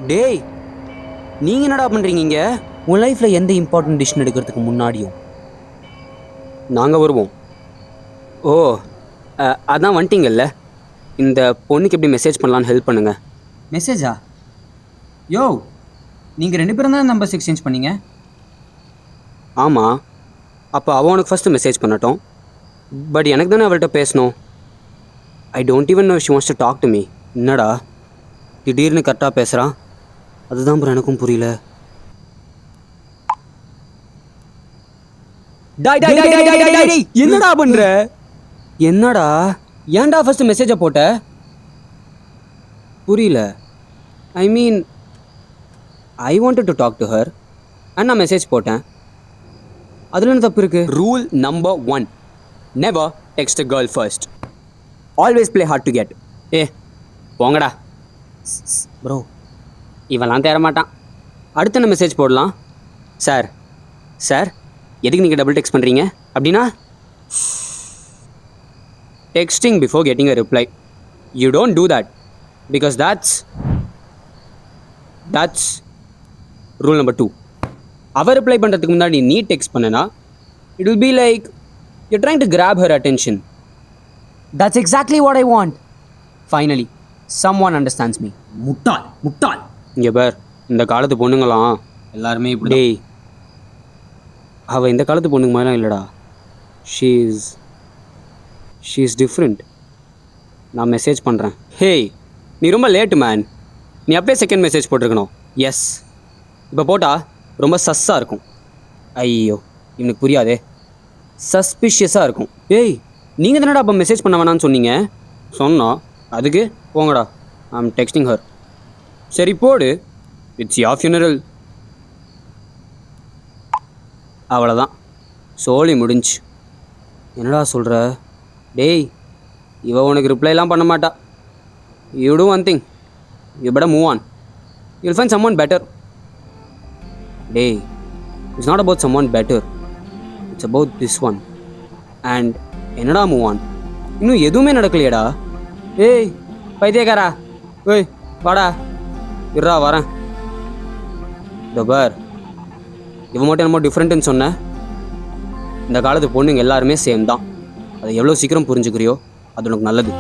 டேய், நீங்கள் என்னடா பண்ணுறீங்க இங்கே? உன் லைஃப்பில் எந்த இம்பார்ட்டன்ட் டிசிஷன் எடுக்கிறதுக்கு முன்னாடியும் நாங்கள் வருவோம். ஓ, அதான் வந்துட்டீங்கல்ல. இந்த பொண்ணுக்கு எப்படி மெசேஜ் பண்ணலான்னு ஹெல்ப் பண்ணுங்கள். மெசேஜா? யோ, நீங்கள் 2 பேரும் தான் நம்பர்ஸ் எக்ஸ்சேஞ்ச் பண்ணீங்க. ஆமாம், அப்போ அவன் உனக்கு ஃபஸ்ட்டு மெசேஜ் பண்ணட்டும். பட் எனக்கு தானே அவள்கிட்ட பேசணும். I don't even know she wants to talk to me. என்னடா திடீர்னு கரெக்டாக பேசுகிறான்? அதுதான் ப்ரோ எனக்கும் புரியல. என்னடா பண்ற? என்னடா ஏன்டா ஃபர்ஸ்ட் மெசேஜை போட்ட? புரியல. I mean I wanted to talk to her and நான் மெசேஜ் போட்டேன். அதில் என்ன தப்பு இருக்கு? Rule number 1, never text a girl first. Always play hard to get. போங்கடா ப்ரோ, இவெல்லாம் தேர மாட்டான். அடுத்து என்ன மெசேஜ் போடலாம்? சார் சார் எதுக்கு நீங்கள் டபுள் டெக்ஸ்ட் பண்ணுறீங்க? அப்படின்னா texting before getting a reply. You don't do that because that's rule number 2. அவர் ரிப்ளை பண்ணுறதுக்கு முன்னாடி நீ டெக்ஸ்ட் பண்ணனா it will be like you trying to grab her attention. That's exactly what I want. Finally, someone understands me. முட்டாள். இங்கே பார், இந்த காலத்து பொண்ணுங்களாம் எல்லாருமே இப்படி. டேய், அவள் இந்த காலத்து பொண்ணுங்க மாதிரிலாம் இல்லைடா. She's different. நான் மெசேஜ் பண்ணுறேன். ஹேய், நீ ரொம்ப லேட்டு மேன். நீ அப்பயே செகண்ட் மெசேஜ் போட்டிருக்கணும். எஸ், இப்போ போட்டா ரொம்ப சஸ்ஸாக இருக்கும். ஐயோ, இவனுக்கு புரியாதே. சஸ்பிஷியஸாக இருக்கும். ஏய், நீங்கள் தானடா அப்போ மெசேஜ் பண்ண வேணான்னு சொன்னீங்க. சொன்னோம், அதுக்கு போங்கடா. I am texting her. சரி போடு, இட்ஸ் யோர் ஃபியூனரல். அவ்வளோதான், சோலி முடிஞ்சு. என்னடா சொல்கிற? டேய், இவ உனக்கு ரிப்ளைலாம் பண்ண மாட்டா. You do one thing, you better move on. You'll find someone better. டேய், it's not about someone better, it's about this one. And என்னடா மூவ் ஆன்? இன்னும் எதுவுமே நடக்கலையடா. ஏய் பைத்தியக்காரா, ஏய் வாடா, இருடா வரேன். இதோ பார், இவன் மட்டும் என்னமோ டிஃப்ரெண்ட்டுன்னு சொன்னேன். இந்த காலத்து பொண்ணுங்க எல்லாருமே சேம் தான். அதை எவ்வளோ சீக்கிரம் புரிஞ்சுக்கிறியோ அது உனக்கு நல்லது.